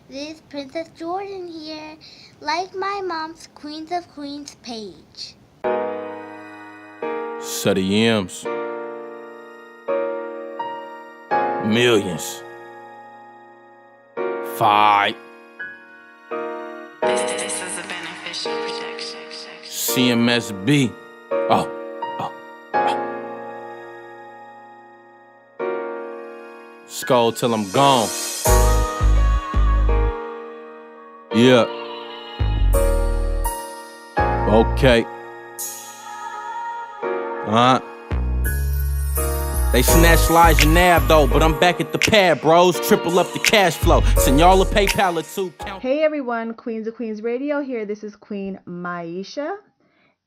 This is Princess Jordan here. Like my mom's Queens of Queenz page. Set of yams. Millions. 5. This is a beneficial production. CMSB. Oh. Skull till I'm gone. Yeah. Okay. They snatched Elijah Nab though, but I'm back at the pad, bros. Triple up the cash flow. Send y'all a PayPal or two. Hey everyone, Queens of Queenz Radio here. This is Queen Myesha.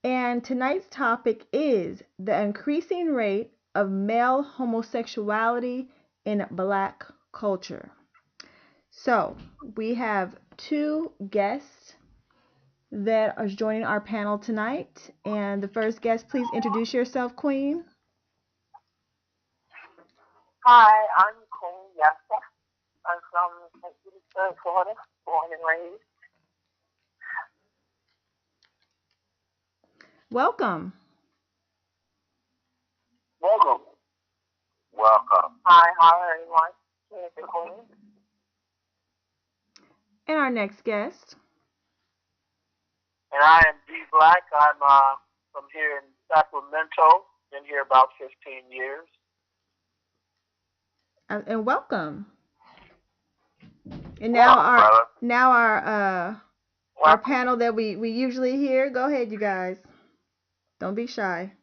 And tonight's topic is the increasing rate of male homosexuality in Black culture. So we have two guests that are joining our panel tonight. And the first guest, please introduce yourself, Queen. Hi, I'm Queen Myesha. I'm from St. Petersburg, Florida, born and raised. Welcome. Welcome. Hi, how are everyone? Queen of Queen. And our next guest. And I am D Black. I'm from here in Sacramento. Been here about 15 years. And welcome. And now our panel that we usually hear. Go ahead, you guys. Don't be shy.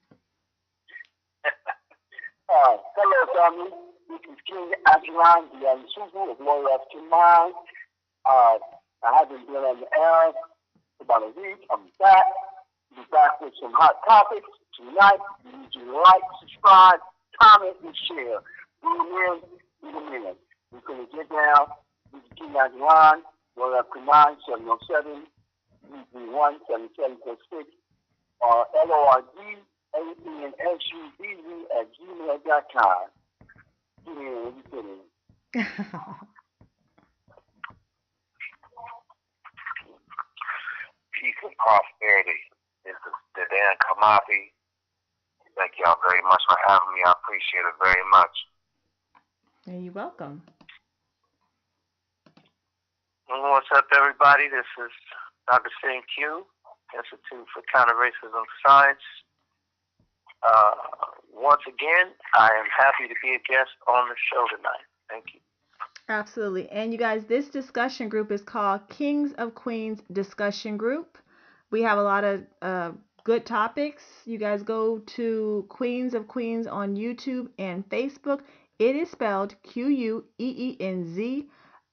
Hello, family. This is King Aijalon, Lordansubu of Kingz. I haven't been on the air for about a week. I'm back. Be back with some hot topics tonight. You need to like, subscribe, comment, and share. We're going to get down. This is King Aijalon, Kingz, 707-331-7746, or LORDANSUBU@gmail.com. Peace and prosperity. This is Dedan Kimathi. Thank y'all very much for having me. I appreciate it very much. And you're welcome. What's up, everybody? This is Dr. Syn-Q, Institute for Counter-Racism Science. Once again, I am happy to be a guest on the show tonight. Thank you. Absolutely. And you guys, this discussion group is called Kingz of Queenz Discussion Group. We have a lot of good topics. You guys go to Queens of Queenz on YouTube and Facebook. It is spelled Queenz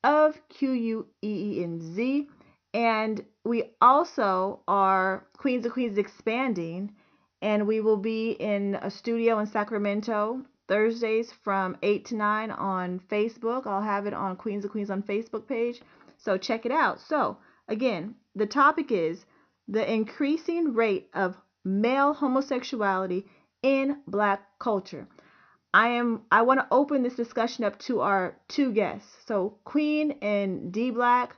of Queenz. And we also are Queens of Queenz expanding, and we will be in a studio in Sacramento Thursdays from 8 to 9 on Facebook. I'll have it on Queens of Queenz on Facebook page. So check it out. So again, the topic is the increasing rate of male homosexuality in Black culture. I want to open this discussion up to our two guests. So Queen and D Black,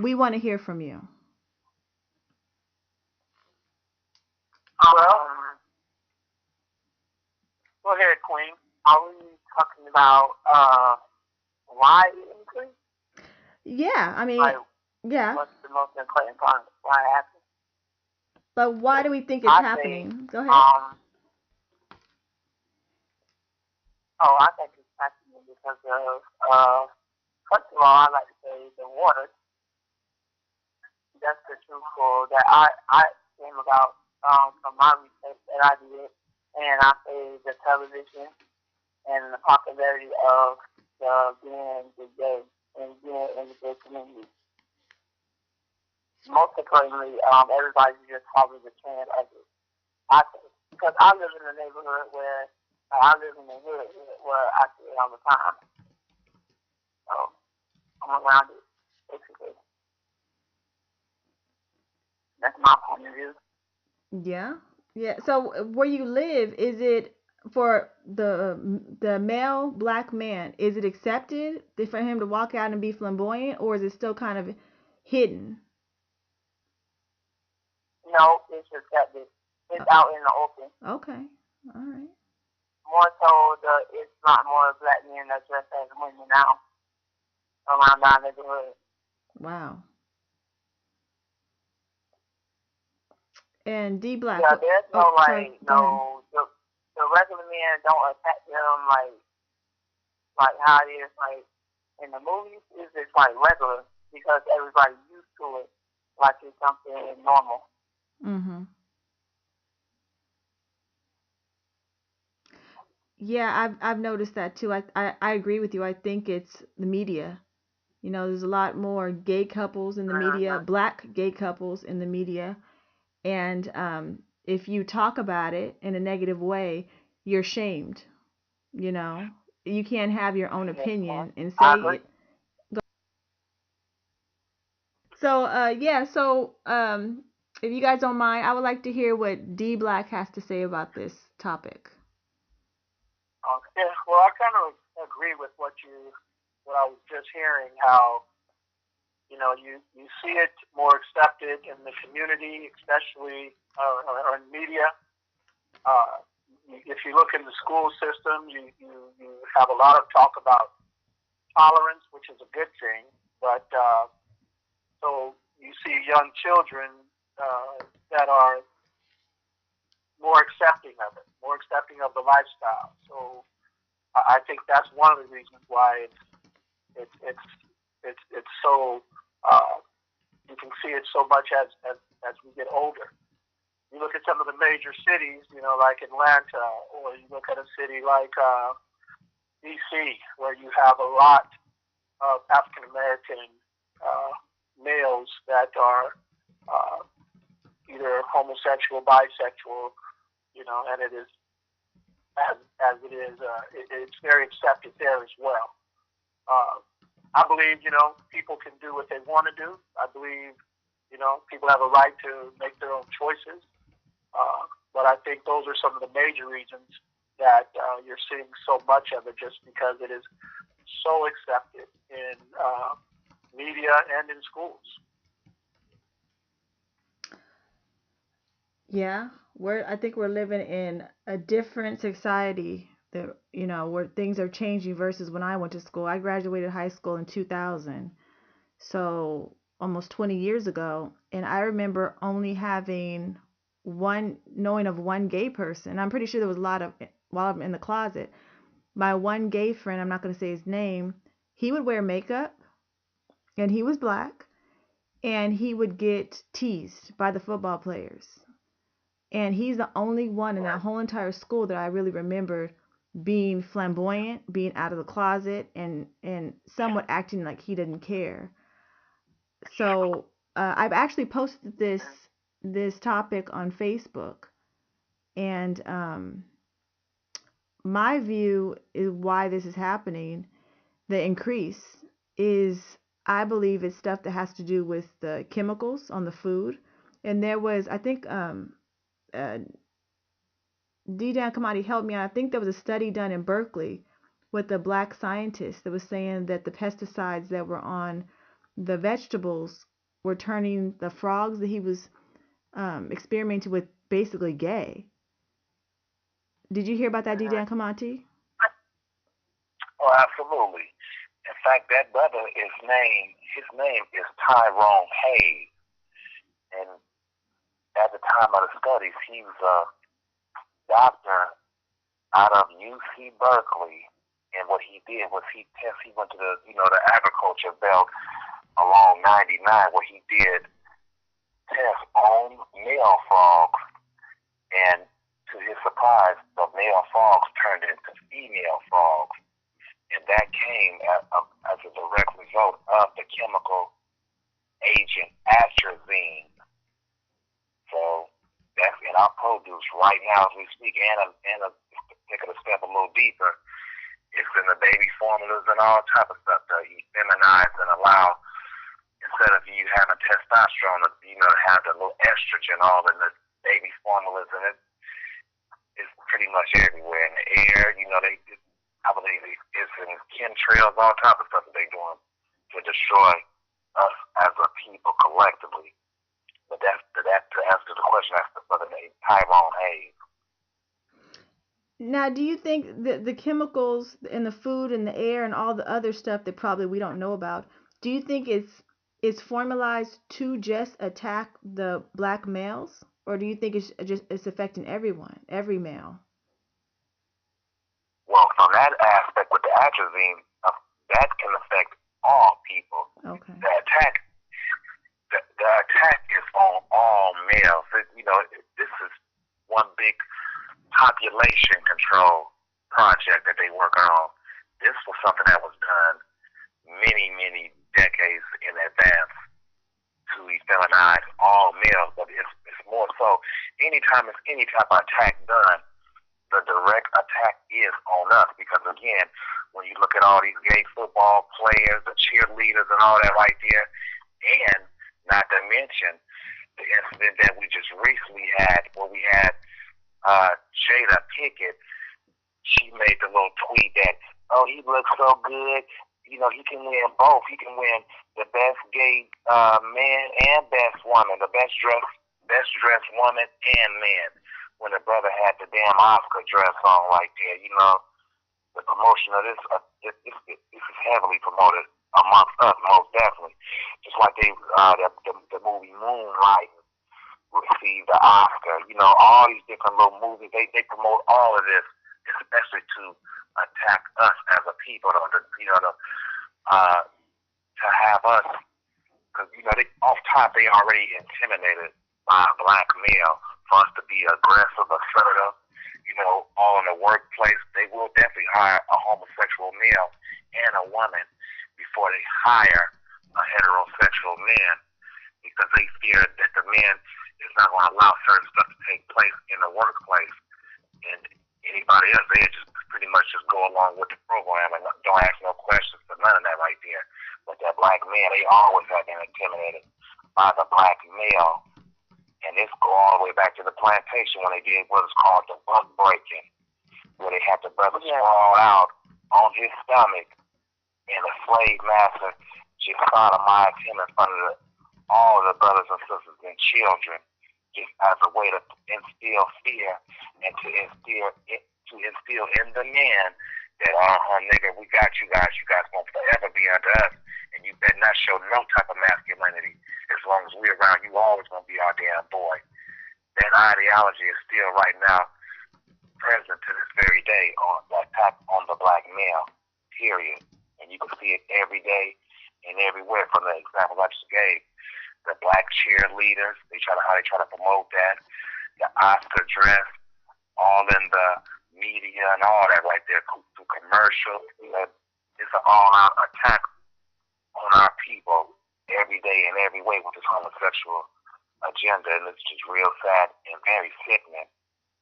we want to hear from you. Well, go ahead, Queen. Are we talking about why it increased? Yeah, I mean, yeah. What's the most important part? Why it happened? But why do we think it's happening? Go ahead. I think it's happening because of, first of all, I like to say the water. That's the truth that I came about from my research that I did, and I say the television and the popularity of being the gay and being in the gay community. Most importantly, everybody's just following the trend of it. I think because I live in a neighborhood where I live in the hood where I see it all the time. So I'm around it, basically. That's my point of view. Yeah. Yeah. So where you live, is it for the male black man, is it accepted for him to walk out and be flamboyant, or is it still kind of hidden? No, it's accepted. It's out in the open. Okay, all right. More so, it's not more black men that dress as women now around our neighborhood. Wow. And D Black. Yeah, there's no sorry, the regular men don't attack them like how it is like in the movies. It's just like regular because everybody's used to it, like it's something normal. Mhm. Yeah, I've noticed that too. I agree with you. I think it's the media. You know, there's a lot more gay couples in the media, black gay couples in the media, and if you talk about it in a negative way, you're shamed. You know, you can't have your own opinion and say it. So if you guys don't mind, I would like to hear what D Black has to say about this topic. Yeah, well, I kind of agree with what I was just hearing. How you see it more accepted in the community, especially or in media. If you look in the school system, you have a lot of talk about tolerance, which is a good thing. But so you see young children that are more accepting of it, more accepting of the lifestyle. So I think that's one of the reasons why it's so you can see it so much as we get older. You look at some of the major cities, like Atlanta, or you look at a city like DC, where you have a lot of African American males that are either homosexual, bisexual, and it is as it is, it's very accepted there as well. I believe, people can do what they want to do. I believe, people have a right to make their own choices. But I think those are some of the major reasons that you're seeing so much of it, just because it is so accepted in media and in schools. Yeah, I think we're living in a different society that, where things are changing versus when I went to school. I graduated high school in 2000. So almost 20 years ago, and I remember only knowing of one gay person. I'm pretty sure there was a lot of, while I'm in the closet, my one gay friend, I'm not going to say his name, he would wear makeup and he was black and he would get teased by the football players. And he's the only one in that whole entire school that I really remember being flamboyant, being out of the closet, and somewhat acting like he didn't care. So I've actually posted this topic on Facebook, and my view is why this is happening. The increase is, I believe, it's stuff that has to do with the chemicals on the food. And there was, I think, Dedan Kimathi helped me out. I think there was a study done in Berkeley with a black scientist that was saying that the pesticides that were on the vegetables were turning the frogs that he was experimenting with basically gay. Did you hear about that, Dedan Kimathi? Oh, absolutely. In fact, that brother, his name is Tyrone Hayes. And at the time of the studies, he was a doctor out of UC Berkeley. And what he did was he went to the agriculture belt along 99, where he did tests on male frogs, and to his surprise, the male frogs turned into female frogs, and that came as a direct result of the chemical agent atrazine. So that's in our produce right now as we speak, and take it a step a little deeper. It's in the baby formulas and all type of stuff to feminize and allow, instead of you having testosterone, have the little estrogen all in the baby formulas, and it's pretty much everywhere in the air. You know, I believe it's in chemtrails, all type of stuff that they're doing to destroy us as a people collectively. But that to answer the question, that's the brother named Tyrone Hayes. Now, do you think the chemicals in the food and the air and all the other stuff that probably we don't know about, do you think it's formalized to just attack the black males, or do you think it's affecting everyone, every male? Well, from that aspect with the atrazine, that can affect all people. Okay. The attack is on all males. This is one big population control project that they work on. This was something that was done many, many decades in advance to feminize all males, but it's more so anytime it's any type of attack done, the direct attack is on us, because again, when you look at all these gay football players, the cheerleaders and all that right there, and not to mention the incident that we just recently had where we had Jada Pickett. She made the little tweet that, oh, he looks so good. You know, he can win both. He can win the best gay man and best woman, the best dressed woman and man. When the brother had the damn Oscar dress on right there, you know, the promotion of this is heavily promoted amongst us, most definitely. Just like the movie Moonlight received the Oscar. You know, all these different little movies, they promote all of this, especially to attack us as a people, to have us, because, you know, off top, they already intimidated by a black male. For us to be aggressive, assertive, you know, all in the workplace, they will definitely hire a homosexual male and a woman before they hire a heterosexual man, because they fear that the man is not going to allow certain stuff to take place in the workplace. And anybody else, they just pretty much just go along with the program and don't ask no questions for none of that right there. But that black man, they always have been intimidated by the black male. And this go all the way back to the plantation when they did what is called the buck breaking, where they had the brother sprawl out on his stomach, and the slave master just sodomized him in front of all the brothers and sisters and children, just as a way to instill fear and to instill in the men that, nigga, we got you guys. You guys won't forever be under us, and you better not show no type of masculinity. As long as we're around, you always gonna be our damn boy. That ideology is still right now present to this very day on the attack on the black male, period. And you can see it every day and everywhere, from the example I just gave. The black cheerleaders, how they try to promote that. The Oscar dress, all in the media and all that right there, through commercials. You know, it's an all-out attack on our people every day in every way with this homosexual agenda, and it's just real sad and very sickening.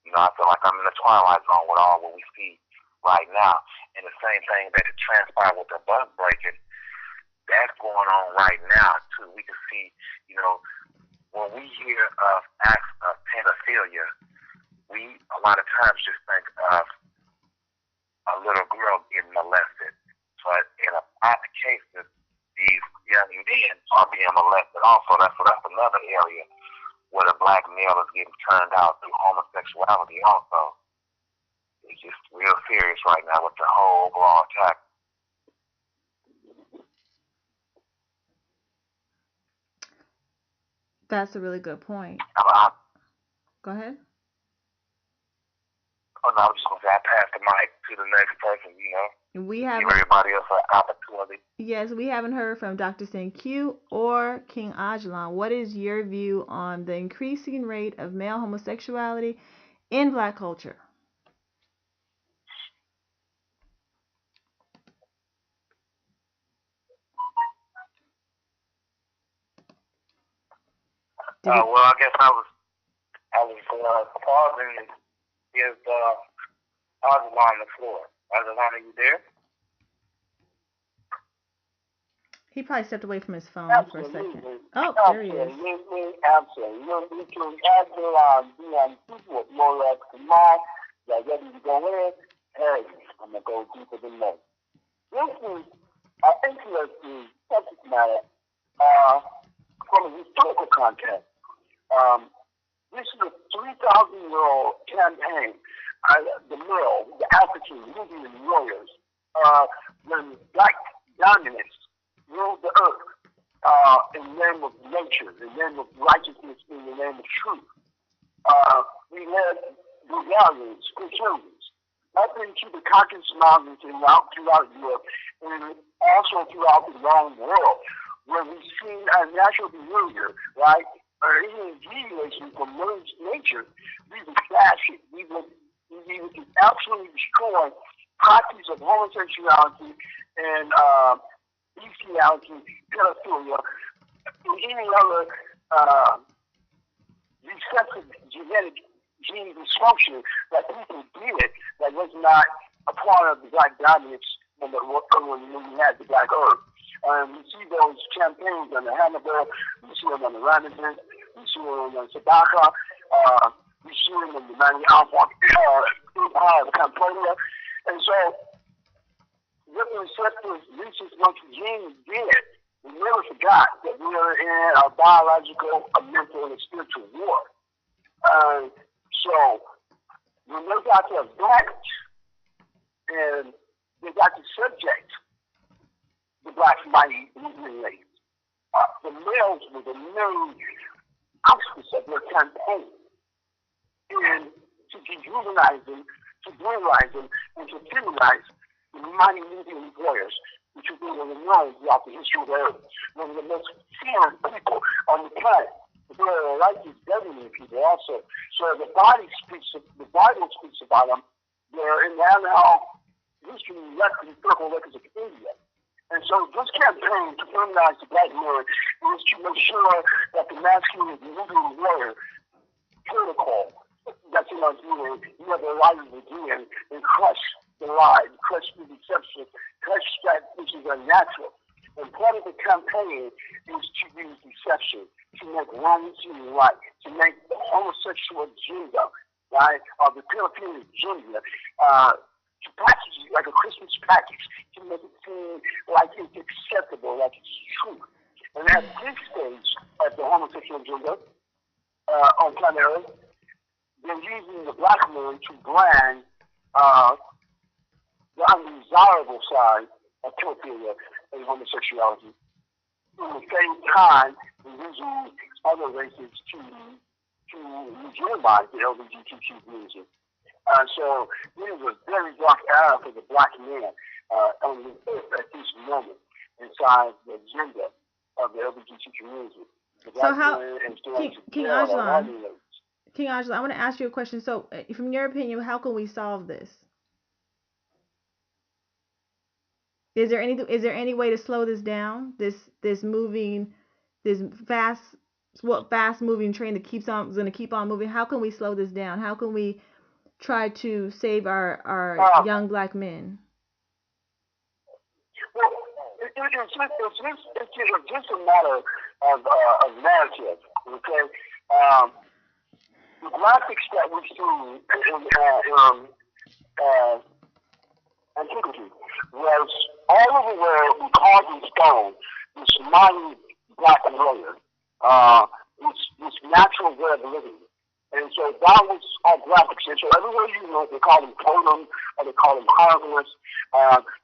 You know, I feel like I'm in the twilight zone with all what we see right now. And the same thing that it transpired with the buck breaking, that's going on right now too. We can see, you know, when we hear of acts of pedophilia, we a lot of times just think of a little girl getting molested. But in a lot of cases, these young men are being molested also. That's another area where the black male is getting turned out through homosexuality also. It's just real serious right now with the whole overall attack. That's a really good point. Go ahead. Oh, no, I was just going to say, I pass the mic to the next person, you know. We have give everybody else an opportunity. Yes, we haven't heard from Dr. Syn-Q or King Aijalon. What is your view on the increasing rate of male homosexuality in black culture? Well, I guess I was pausing and give Aijalon the floor. Aijalon, are you there? He probably stepped away from his phone for a second. Oh, there he is. Absolutely. You can add the people with more tonight. The ready to go in? Hey, I'm going to go deeper than most. This is an interesting subject matter from a historical context. This is a 3,000-year-old campaign. The African Nubian warriors, when black dominance ruled the earth in the name of nature, in the name of righteousness, in the name of truth. We led rebellions, crusades, up into the Caucasus Mountains and out throughout Europe, and also throughout the known world, where we've seen our natural behavior, right, or even deviation from nature, we would crash it. We would absolutely destroy practice of homosexuality and bestiality, pedophilia, and any other recessive genetic gene dysfunction that people did that was not a part of the black dominance when we had the black earth. We see those campaigns on the Hannibal, we see them on the Ramesses, we see them on Sabaka, we see them in the Empire of Cambodia. And so, what the receptive research genes did, we never forgot that we are in a biological, a mental, and a spiritual war. So, when they got their advantage, and they got to subject the black mighty movement race, the males were the main auspice of their campaign, and to dehumanize them, to brutalize them, and to feminize the mighty Nubian warriors, which were known throughout the history of the earth, one of the most feared people on the planet. They are righteous governing people also. So the Bible speaks about them. They're in the annal history records, historical records of India. And so this campaign to feminize the black man is to make sure that the masculine Nubian warrior protocol that's in our DNA, you have the right again and crush the lie, crush the deception, crush that which is unnatural. And part of the campaign is to use deception, to make wrong seem right, to make the homosexual agenda, right, or the pedophilia agenda, to package it like a Christmas package, to make it seem like it's acceptable, like it's true. And at this stage of the homosexual agenda on planet Earth, they're using the black man to brand the undesirable side of pedophilia and homosexuality. At the same time, they're using other races to legitimize the LGBTQ community. So this is a very dark era for the black man at this moment inside the agenda of the LGBT community. So how, King Aijalon, I want to ask you a question. So, from your opinion, how can we solve this? Is there any way to slow this down? This fast moving train that going to keep on moving. How can we slow this down? How can we try to save our young black men? Well, it's just a matter of narrative. Okay, the graphics that we see in antiquity was all over the world. We carved in stone this mighty black warrior, this natural way of living. And so that was our graphics. And so everywhere you go, they call them totem, or they call them carvers.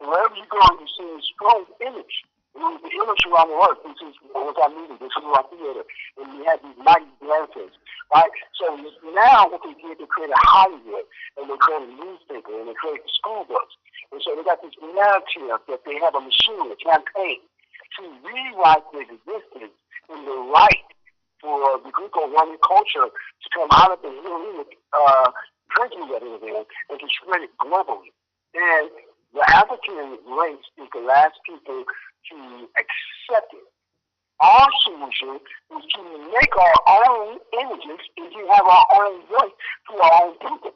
Wherever you go, you see this strong image. It was the image around the earth. This is what I needed. This is our theater. And we had these mighty dancers, right? So now what they did, they created Hollywood, and they created a newspaper, and they created school books. And so they got this narrative that they have a machine, a campaign, to rewrite their existence in the right for the Greco-Roman culture to come out of the Hellenic country that it was in and to spread it globally. And the African race is the last people to accept it. Our solution is to make our own images and to have our own voice to our own people.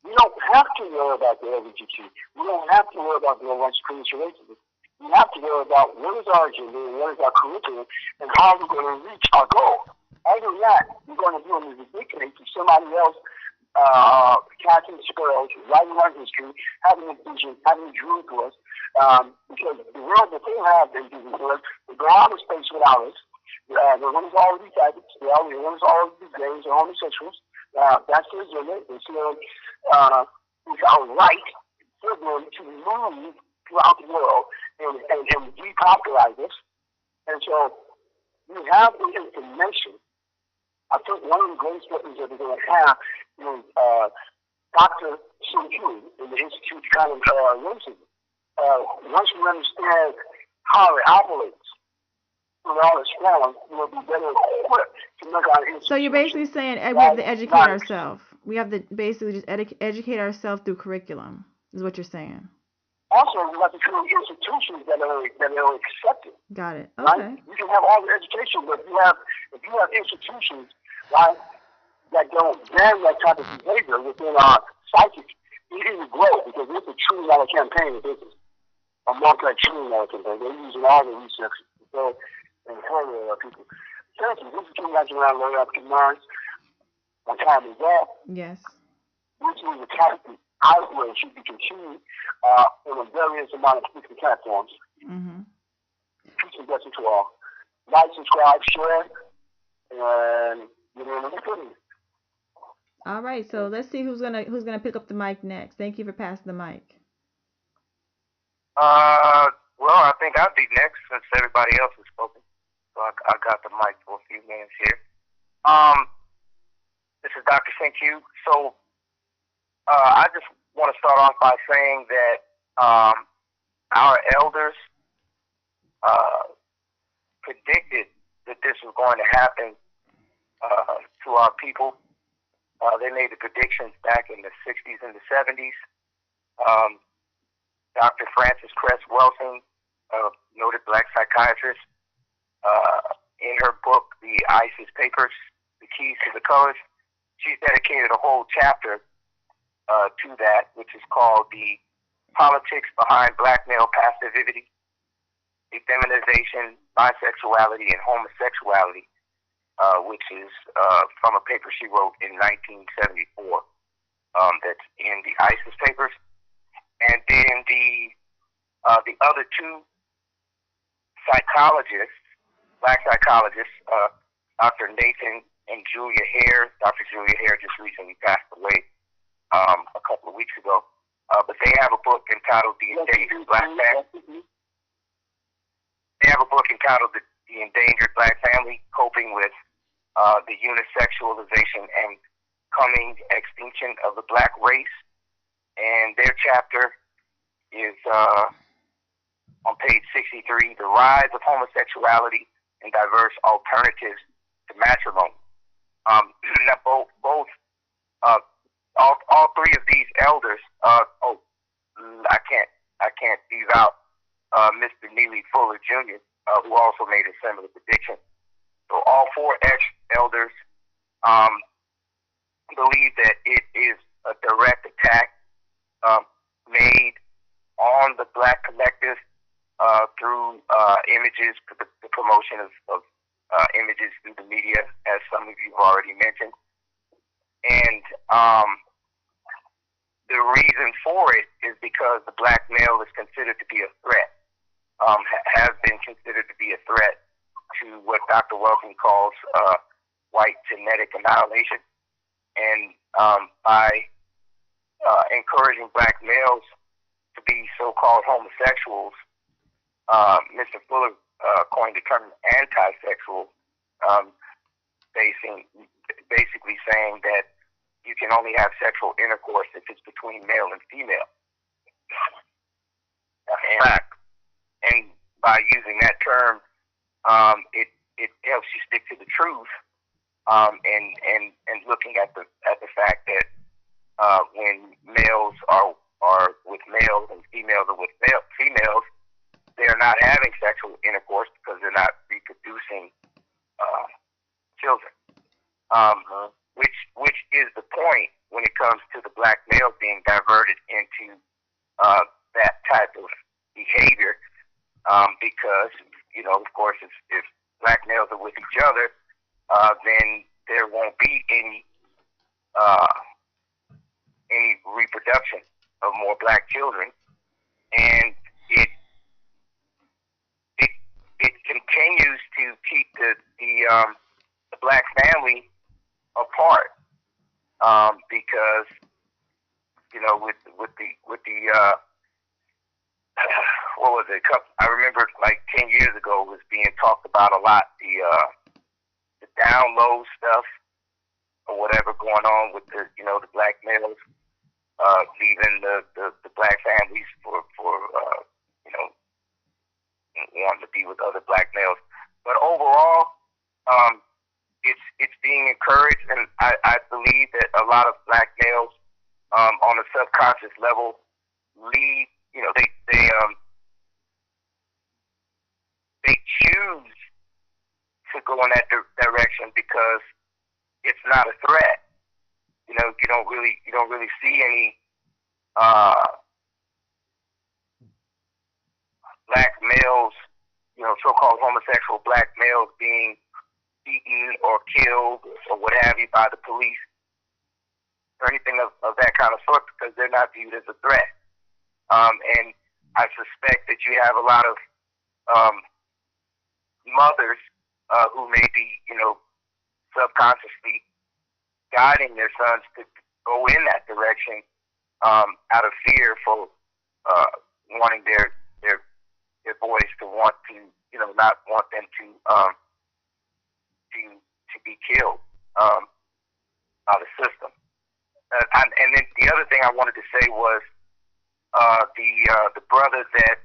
We don't have to worry about the LGBT. We don't have to worry about the white supremacy racism. We have to worry about what is our agenda and what is our curriculum and how we're going to reach our goal. Other than that, we're going to do it as a dictate to somebody else Catholic girls writing our history, having a vision, having a dream to us. Because the world that they have in vision for us, they go out of space without us. They want us all to be faggots. They want us all to be gays or homosexuals. That's their agenda. They say it's our right for them to move throughout the world and repopularize us. And so we have the information. I think one of the greatest weapons that we're going to have is Dr. Syn-Q in the Institute of Racism. Once we understand how it operates in all its forms, we'll be better equipped to make our institutions. So you're basically saying we have to educate ourselves. We have to basically just educate ourselves through curriculum, is what you're saying. Also, we have to create institutions that are accepted. Got it. Okay. Right? You can have all the education, but if you have institutions, right, that don't ban that type of behavior within our psychic, it didn't grow because it's a $1 trillion campaign in business. A multi-trillion campaign. They're using all the resources to go and hurt people. Thank you. This is King Aijalon, Lordansubu. My time is up. Yes. This is a topic outrage should be continued on a various amount of speaking platforms. Mm-hmm. Peace and blessings to all. Like, subscribe, share, and get in the pudding. All right, so let's see who's gonna pick up the mic next. Thank you for passing the mic. Well, I think I'll be next since everybody else has spoken. So I got the mic for a few minutes here. This is Dr. Syn-Q. So I just want to start off by saying that our elders predicted that this was going to happen to our people. They made the predictions back in the 60s and the 70s. Dr. Frances Cress Welsing, noted black psychiatrist, in her book, The ISIS Papers, The Keys to the Colors, she's dedicated a whole chapter to that, which is called The Politics Behind Black Male Passivity, Effeminization, Bisexuality, and Homosexuality, which is from a paper she wrote in 1974 that's in the ISIS Papers. And then the other two psychologists, black psychologists, Dr. Nathan and Julia Hare. Dr. Julia Hare just recently passed away a couple of weeks ago. But they have a book entitled The Endangered Black Family. They have a book entitled The Endangered Black Family, Coping with the Unisexualization and Coming Extinction of the Black Race. And their chapter is on page 63, The Rise of Homosexuality and Diverse Alternatives to Matrimony. Now all three of these elders, I can't leave out Mr. Neely Fuller Jr., who also made a similar prediction. So all four elders believe that it is a direct attack made on the black collective through images, the promotion of images through the media, as some of you have already mentioned. And the reason for it is because the black male is considered to be a threat, has been considered to be a threat to what Dr. Welsing calls white genetic annihilation. And by encouraging black males to be so-called homosexuals, Mr. Fuller coined the term anti-sexual, basically saying that you can only have sexual intercourse if it's between male and female. And by using that term, it helps you stick to the truth, and looking at the fact that when males are with males and females are with females, they are not having sexual intercourse because they're not reproducing children. Which is the point when it comes to the black male being diverted into that type of behavior, because, of course, if black males are with each other, then there won't be any any reproduction of more black children, and it continues to keep the black family apart, because with the what was it? I remember like 10 years ago it was being talked about a lot, the down low stuff or whatever going on with the black males, leaving the black families for wanting to be with other black males. But overall, it's being encouraged, and I believe that a lot of black males, on a subconscious level, lead. They choose to go in that direction because it's not a threat. You don't really see any black males, so-called homosexual black males being beaten or killed or what have you by the police or anything of that kind of sort, because they're not viewed as a threat. And I suspect that you have a lot of mothers who may be, subconsciously guiding their sons to go in that direction, out of fear for wanting their boys to want to, not want them to be killed by the system. And then the other thing I wanted to say was the brother that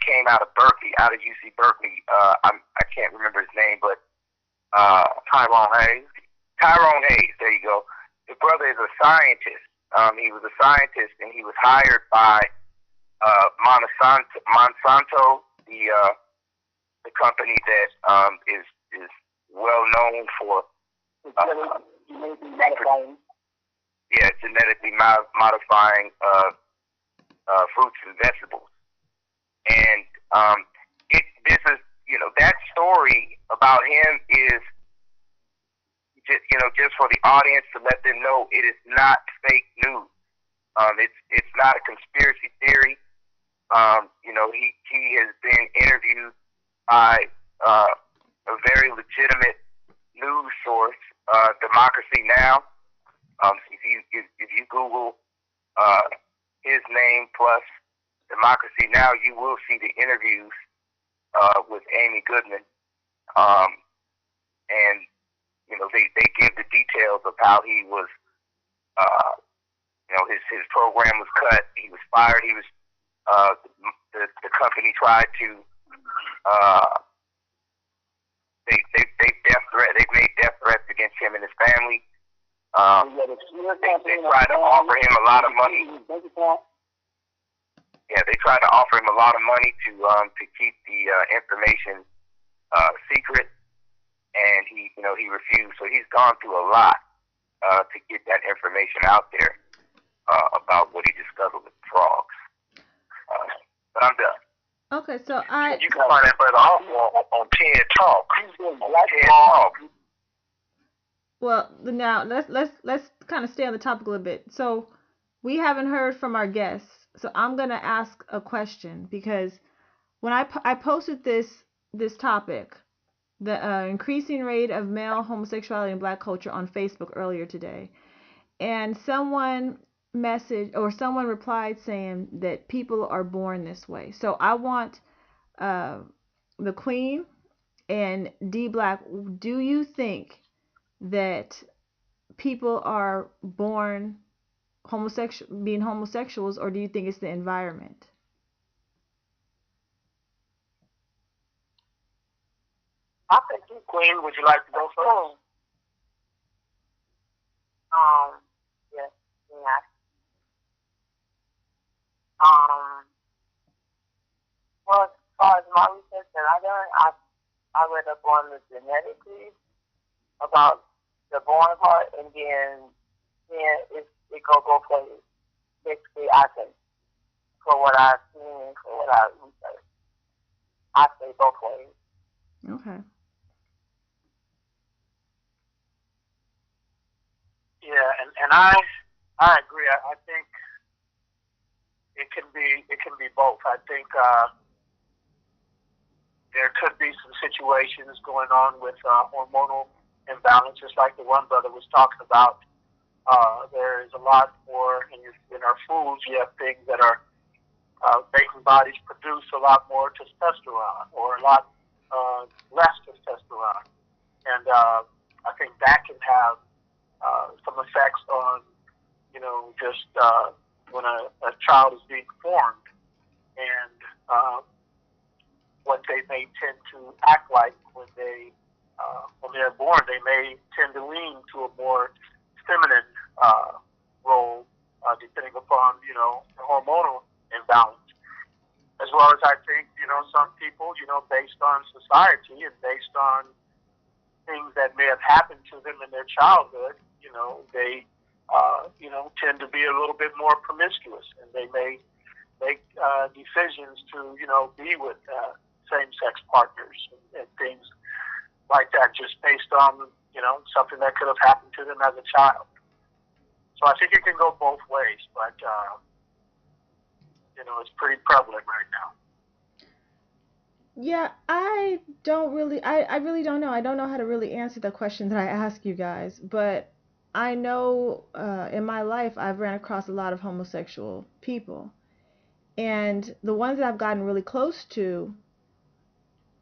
came out of Berkeley, out of UC Berkeley. I can't remember his name, but Tyrone Hayes. There you go. The brother is a scientist. He was a scientist, and he was hired by Monsanto, the company that is well known for genetically modifying fruits and vegetables. And this is that story about him is just for the audience to let them know it is not fake news. It's not a conspiracy theory. He has been interviewed by a very legitimate news source, Democracy Now. If you Google his name plus Democracy Now, you will see the interviews with Amy Goodman, and they give the details of how he was, his program was cut, he was fired, he was the company tried to they made death threats against him and his family. They tried to offer him a lot of money. Yeah, they tried to offer him a lot of money to keep the information secret, and he refused. So he's gone through a lot to get that information out there about what he discovered with frogs. But I'm done. Okay, so you can find that brother also on TED Talk. TED Talk. Well, now let's kind of stay on the topic a little bit. So we haven't heard from our guests, so I'm gonna ask a question, because when I posted this topic, the increasing rate of male homosexuality in Black culture on Facebook earlier today, and someone replied saying that people are born this way. So I want the Queen and D Black, do you think that people are born being homosexuals, or do you think it's the environment? I think you, Queen. Would you like to go first? Yes, yeah. Well, as far as my research that I done, I read up on the genetically about the born part, and then it go both ways. Basically, I think, for what I've seen, for what I researched, I say both ways. Okay. Yeah, and I I think it can be both. I think there could be some situations going on with hormonal imbalance, just like the one brother was talking about. There is a lot more in our foods. You have things that are making bodies produce a lot more testosterone or a lot less testosterone, and I think that can have some effects on, just when a child is being formed, and what they may tend to act like when they're born. They may tend to lean to a more feminine role, depending upon, the hormonal imbalance. As well as I think, some people, based on society and based on things that may have happened to them in their childhood, they, tend to be a little bit more promiscuous, and they may make decisions to, be with same-sex partners and things like that, just based on, something that could have happened to them as a child. So I think it can go both ways, but, it's pretty prevalent right now. Yeah, I really don't know. I don't know how to really answer the question that I ask you guys, but I know in my life I've ran across a lot of homosexual people. And the ones that I've gotten really close to,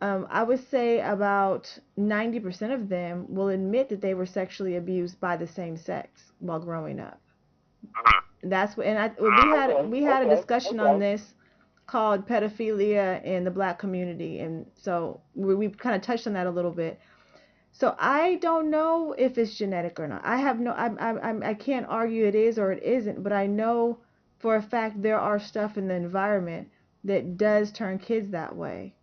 I would say about 90% of them will admit that they were sexually abused by the same sex while growing up. That's what, and we had a discussion on this called pedophilia in the black community, and so we kind of touched on that a little bit. So I don't know if it's genetic or not. I can't argue it is or it isn't, but I know for a fact there are stuff in the environment that does turn kids that way.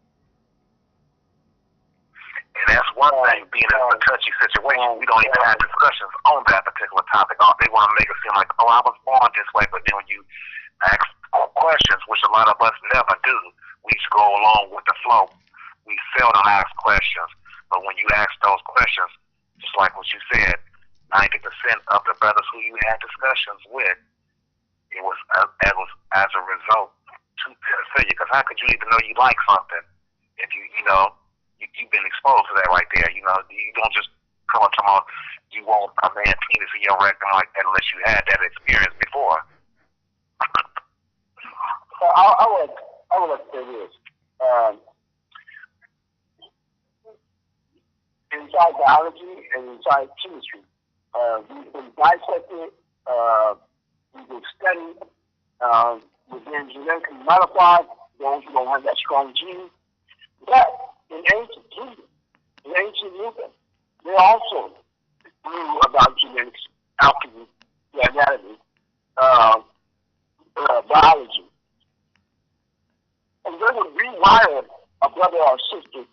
And that's one thing, being in a touchy situation, we don't even have discussions on that particular topic. They want to make it seem like, oh, I was born this way, but then when you ask questions, which a lot of us never do, we just go along with the flow. We seldom ask questions, but when you ask those questions, just like what you said, 90% of the brothers who you had discussions with, it was as a result to pedophilia. Because how could you even know you like something if you've been exposed to that right there? You don't just come up to them, you want a man penis in your rectum like that unless you had that experience before. So I would like to say this. Inside biology and inside chemistry, we've been dissected, we've been studied, we've been genetically modified, those who don't have that strong gene. But in ancient Kingdom, in ancient Nuba, they also knew about genetics, alchemy, anatomy, biology. And they would rewire a brother or sister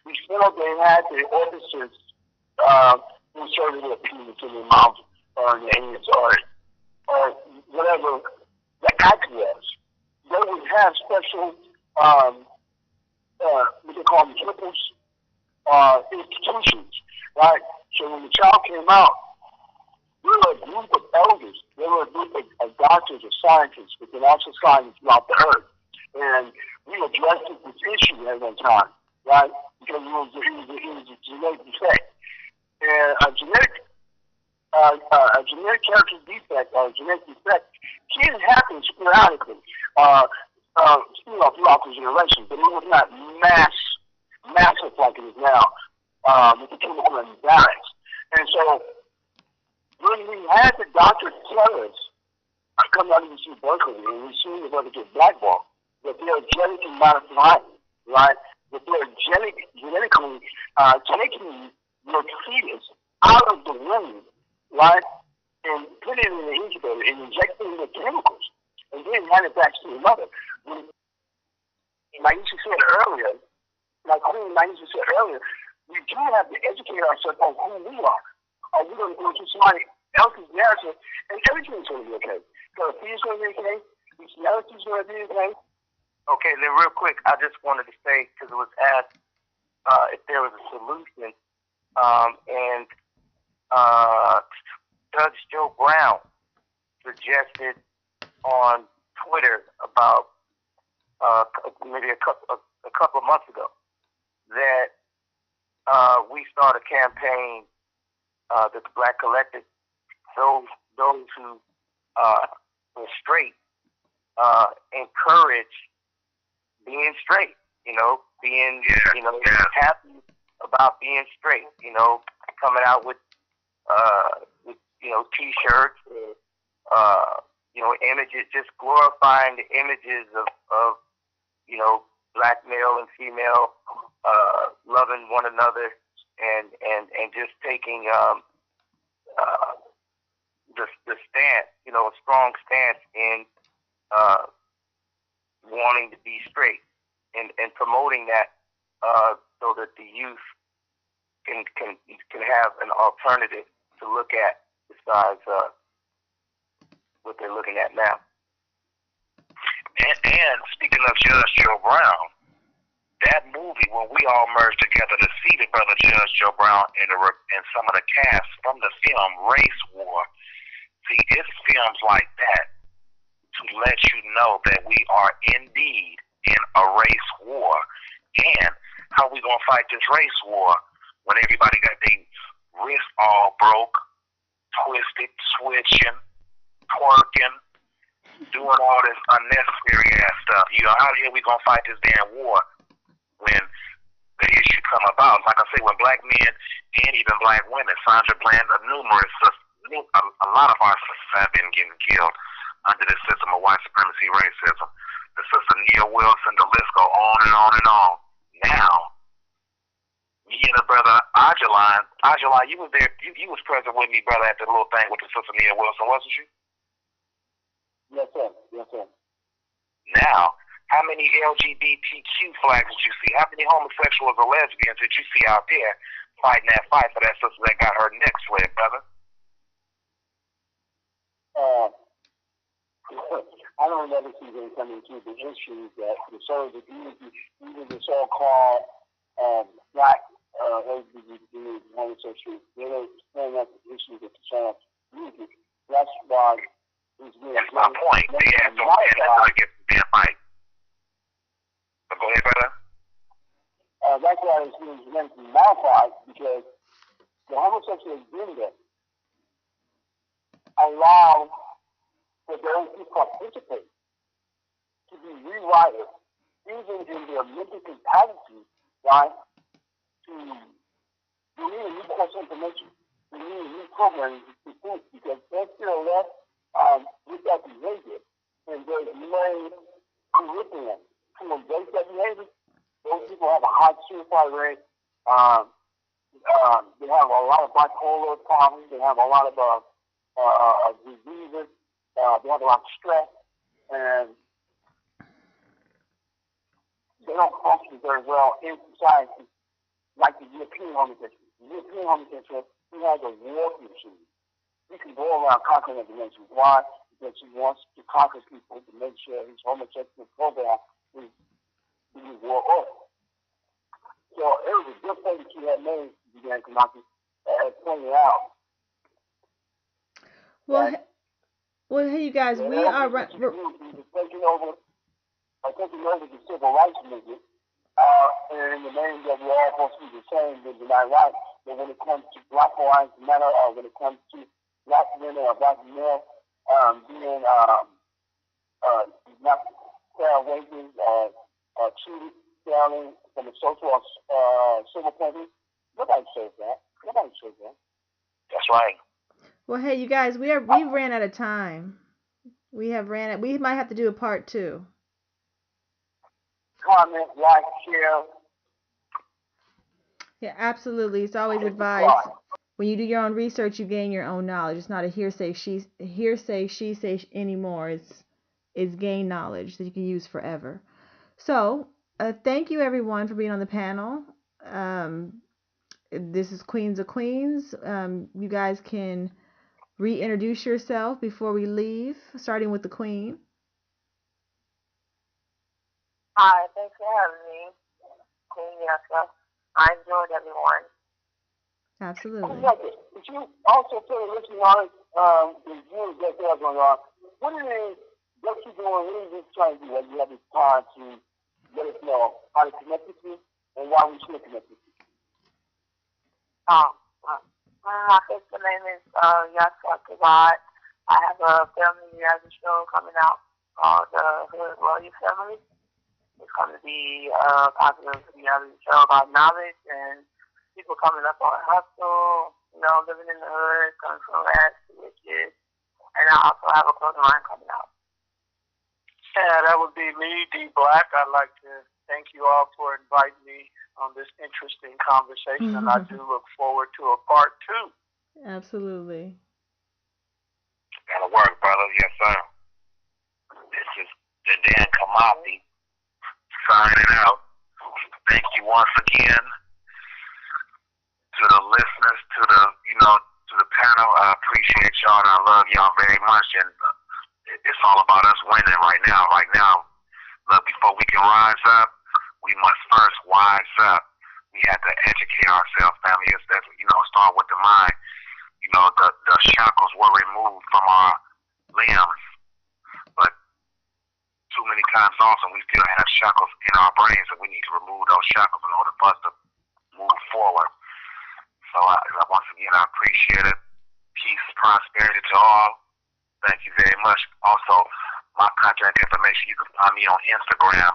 before they had the orifices inserted in a penis in their mouth or in their anus or whatever the act was. They would have special what they call them triples institutions, right? So when the child came out, we were a group of elders. They were a group of doctors or scientists within all societies throughout the earth. And we addressed this issue at one time, right? Because it was a genetic defect. And a genetic character defect or a genetic defect can happen sporadically throughout the generation, but it was not massive like it is now with the chemical imbalance. And so when we had the doctor tell us, I come out of UC Berkeley, and we see the brother get blackballed, that they are genetically modified, right? That they are genetically taking your fetus out of the womb, right? And put it in the incubator and injecting the chemicals, and then hand it back to the mother. When Myesha said earlier, like Queen Myesha said earlier, we do have to educate ourselves on who we are. Are we going to go to somebody else's narrative, and everything's going to be okay? So if he's going to be okay, his narrative's going to be okay. Okay, then real quick, I just wanted to say, because it was asked if there was a solution, and Judge Joe Brown suggested on Twitter about maybe a couple of months ago that we start a campaign that the Black Collective, those who are straight, encourage being straight. Being happy about being straight. Coming out with T-shirts, images, just glorifying the images of black male and female loving one another, and just taking the stance, a strong stance in wanting to be straight, and promoting that so that the youth can have an alternative to look at besides what they're looking at now. And speaking of Judge Joe Brown, that movie, when we all merged together to see the brother Judge Joe Brown and some of the cast from the film Race War, see, it's films like that to let you know that we are indeed in a race war. And how we gonna fight this race war when everybody got their wrists all broke, twisted, switching, twerking, doing all this unnecessary ass stuff? How the hell we gonna fight this damn war when the issue come about? Like I say, when black men and even black women, Sandra Bland, a lot of our sisters have been getting killed under this system of white supremacy racism. The sister Nia Wilson, the list go on and on and on. Now, me and the brother Aijalon, you was there, you was present with me, brother, at the little thing with the sister Nia Wilson, wasn't you? Yes, sir. Yes, sir. Now, how many LGBTQ flags did you see? How many homosexuals or lesbians did you see out there fighting that fight for that sister that got her neck slit, brother? I don't ever see them coming to the issues that the community, even the so-called black LGBT homosexuals, they don't stand up to issues that concern community. That's why it's being. That's my point. They have to stand up against the damn fight. But go ahead, brother. That's why it's being modified, because the homosexual agenda allows for those who participate to be rewritten, even in their mental capacity, right? To need a new course information, to need a new programming to think, because they're still left with that behavior, and there's no curriculum to embrace that behavior. Those people have a high suicide rate. They have a lot of bipolar problems. They have a lot of diseases. They have a lot of stress, and they don't function very well in society like the European homosexual. The European homosexual, he has a war machine. He can go around conquering the nation. Why? Because he wants to conquer people to make sure his homosexual program is being war over. So it was a good point that you had made, Dedan Kimathi, as pointed out. Well, hey, you guys, we are taking over the civil rights movement, and in the name that we're all supposed to be the same, we deny rights. But when it comes to Black Lives Matter, or when it comes to black women or black men being not fair wages or treated fairly from a social or civil point of view, nobody says that. Nobody says that. That's right. Well, hey, you guys, we ran out of time. We might have to do a part 2. Comment, like, share. Yeah, absolutely. It's always advised. When you do your own research, you gain your own knowledge. It's not a hearsay, she say anymore. It's gain knowledge that you can use forever. So, thank you everyone for being on the panel. This is Queenz of Queenz. You guys can reintroduce yourself before we leave, starting with the Queen. Hi, thanks for having me, Queen Myesha. I enjoyed everyone. Absolutely. Did you also put a listening on it the years that they are going on, what it is, what you doing, what are you trying to do? Like, you have this time to let us know how to connect with you and why we should connect with you. My Facebook name is Yasha Kawad. I have a family reality show coming out called Hood Warrior Family. It's going to be a positive reality show about knowledge and people coming up on hustle, living in the hood, coming from rags to riches. And I also have a clothing line coming out. Yeah, that would be me, D Black. I'd like to thank you all for inviting me on this interesting conversation, and I do look forward to a part 2. Absolutely. That'll work, brother. Yes, sir. This is Dedan Kimathi signing out. Thank you once again to the listeners, to the panel. I appreciate y'all, and I love y'all very much. And it's all about us winning right now. Right now, look, before we can rise up, we must first wise up. We have to educate ourselves, family. Start with the mind. The shackles were removed from our limbs, but too many times also we still have shackles in our brains, and we need to remove those shackles in order for us to move forward. So once again, I appreciate it. Peace, prosperity to all. Thank you very much. Also, my contact information, you can find me on Instagram,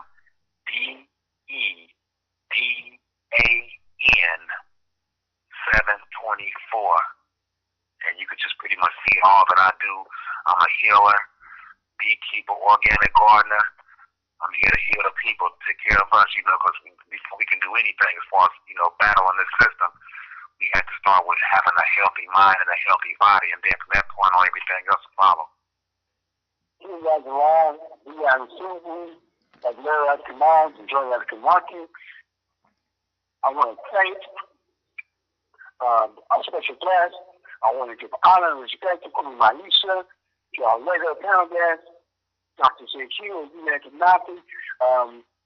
DEDAN724. And you can just pretty much see all that I do. I'm a healer, beekeeper, organic gardener. I'm here to heal the people, take care of us, because before we can do anything as far as, battling this system, we have to start with having a healthy mind and a healthy body, and then from that point on, everything else will follow. You guys are on Lordansubu, like Lordansubu, and Dedan Kimathi. I want to thank our special guest. I want to give honor and respect to Queen Myesha, to our regular panel guest, Dr. Syn-Q and Dedan Kimathi.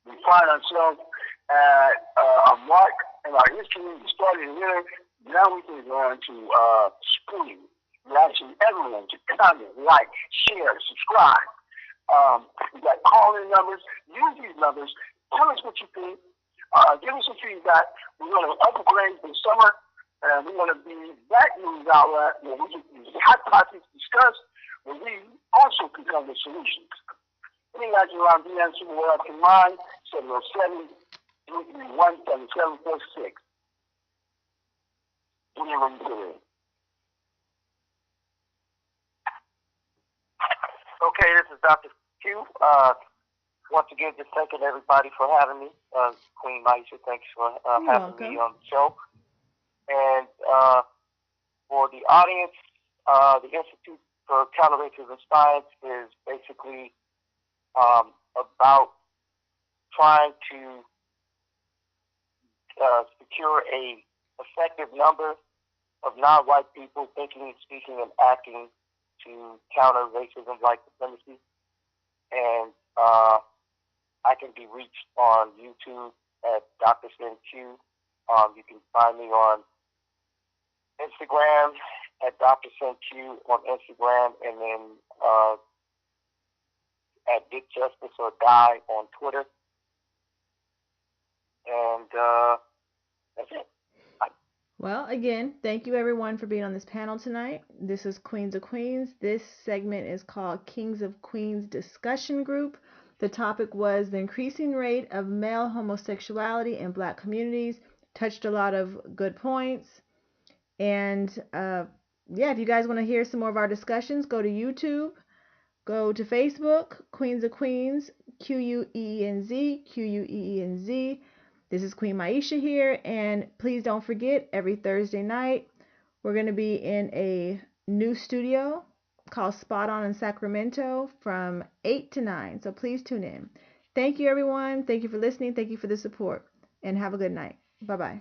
We find ourselves at a mark in our history. We started here. Now we can go on to screen. We're asking everyone to comment, like, share, subscribe. We got call-in numbers. Use these numbers. Tell us what you think. Give us some feedback. We're going to upgrade this summer. And we want to be that news outlet where we can use hot topics discussed, where we also can come with solutions. Any Aijalon Lordansubu up in mind, 707-331-7746. Okay, this is Dr. Q. Once again, just thanking everybody for having me. Queen Myesha, thanks for having me on the show. And for the audience, the Institute for Counter-Racism Science is basically about trying to secure a effective number of non-white people thinking, speaking, and acting to counter racism, white supremacy. And I can be reached on YouTube at Dr. Syn-Q. You can find me on Instagram at Dr. Syn-Q on Instagram, and then at Dick Justice or Die on Twitter. And that's it. Bye. Well, again, thank you everyone for being on this panel tonight. This is Queenz of Queenz. This segment is called Kingz of Queenz Discussion Group. The topic was the increasing rate of male homosexuality in Black communities. Touched a lot of good points. And if you guys want to hear some more of our discussions, go to YouTube, go to Facebook, Queenz of Queenz, Queenz, Queenz. This is Queen Myesha here, and please don't forget, every Thursday night, we're going to be in a new studio called Spot On in Sacramento from 8 to 9, so please tune in. Thank you, everyone. Thank you for listening. Thank you for the support, and have a good night. Bye-bye.